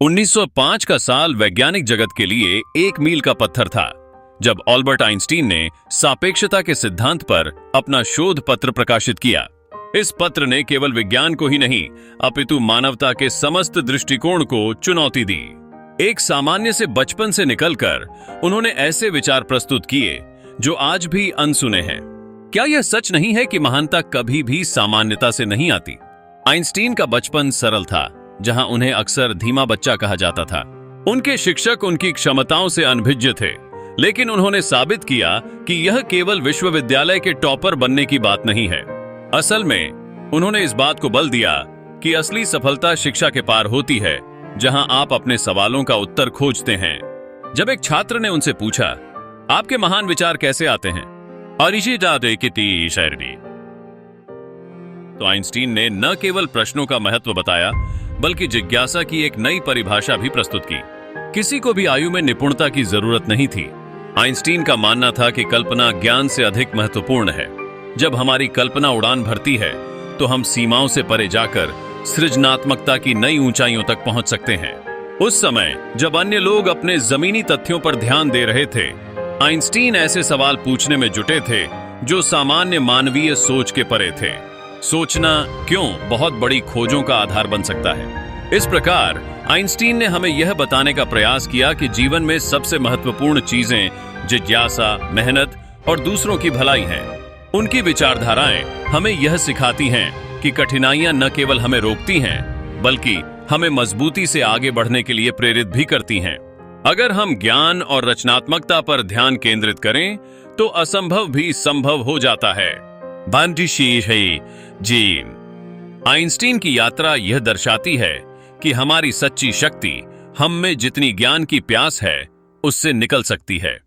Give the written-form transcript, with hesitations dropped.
1905 का साल वैज्ञानिक जगत के लिए एक मील का पत्थर था, जब अल्बर्ट आइंस्टीन ने सापेक्षता के सिद्धांत पर अपना शोध पत्र प्रकाशित किया। इस पत्र ने केवल विज्ञान को ही नहीं, अपितु मानवता के समस्त दृष्टिकोण को चुनौती दी। एक सामान्य से बचपन से निकलकर उन्होंने ऐसे विचार प्रस्तुत किए जो आज भी अनसुने हैं। क्या यह सच नहीं है कि महानता कभी भी सामान्यता से नहीं आती? आइंस्टीन का बचपन सरल था, जहां उन्हें अक्सर धीमा बच्चा कहा जाता था। उनके शिक्षक उनकी क्षमताओं से अनभिज्ञ थे, लेकिन उन्होंने साबित किया कि यह केवल विश्वविद्यालय के टॉपर बनने की बात नहीं है। असल में उन्होंने इस बात को बल दिया कि असली सफलता शिक्षा के पार होती है, जहां आप अपने सवालों का उत्तर खोजते हैं। जब एक छात्र ने उनसे पूछा, आपके महान विचार कैसे आते हैं, तो आइंस्टीन ने न केवल प्रश्नों का महत्व बताया, बल्कि जिज्ञासा की एक नई परिभाषा भी प्रस्तुत की। किसी को भी आयु में निपुणता की जरूरत नहीं थी। आइंस्टीन का मानना था कि कल्पना ज्ञान से अधिक महत्वपूर्ण है। जब हमारी कल्पना उड़ान भरती है, तो हम सीमाओं से परे जाकर सृजनात्मकता की नई ऊंचाइयों तक पहुंच सकते हैं। उस समय जब अन्य लोग अपने जमीनी तथ्यों पर ध्यान दे रहे थे, आइंस्टीन ऐसे सवाल पूछने में जुटे थे जो सामान्य मानवीय सोच के परे थे। सोचना क्यों बहुत बड़ी खोजों का आधार बन सकता है। इस प्रकार आइंस्टीन ने हमें यह बताने का प्रयास किया कि जीवन में सबसे महत्वपूर्ण चीजें जिज्ञासा, मेहनत और दूसरों की भलाई हैं। उनकी विचारधाराएं हमें यह सिखाती हैं कि कठिनाइयां न केवल हमें रोकती हैं, बल्कि हमें मजबूती से आगे बढ़ने के लिए प्रेरित भी करती हैं। अगर हम ज्ञान और रचनात्मकता पर ध्यान केंद्रित करें, तो असंभव भी संभव हो जाता है। आइंस्टीन की यात्रा यह दर्शाती है कि हमारी सच्ची शक्ति हम में जितनी ज्ञान की प्यास है, उससे निकल सकती है।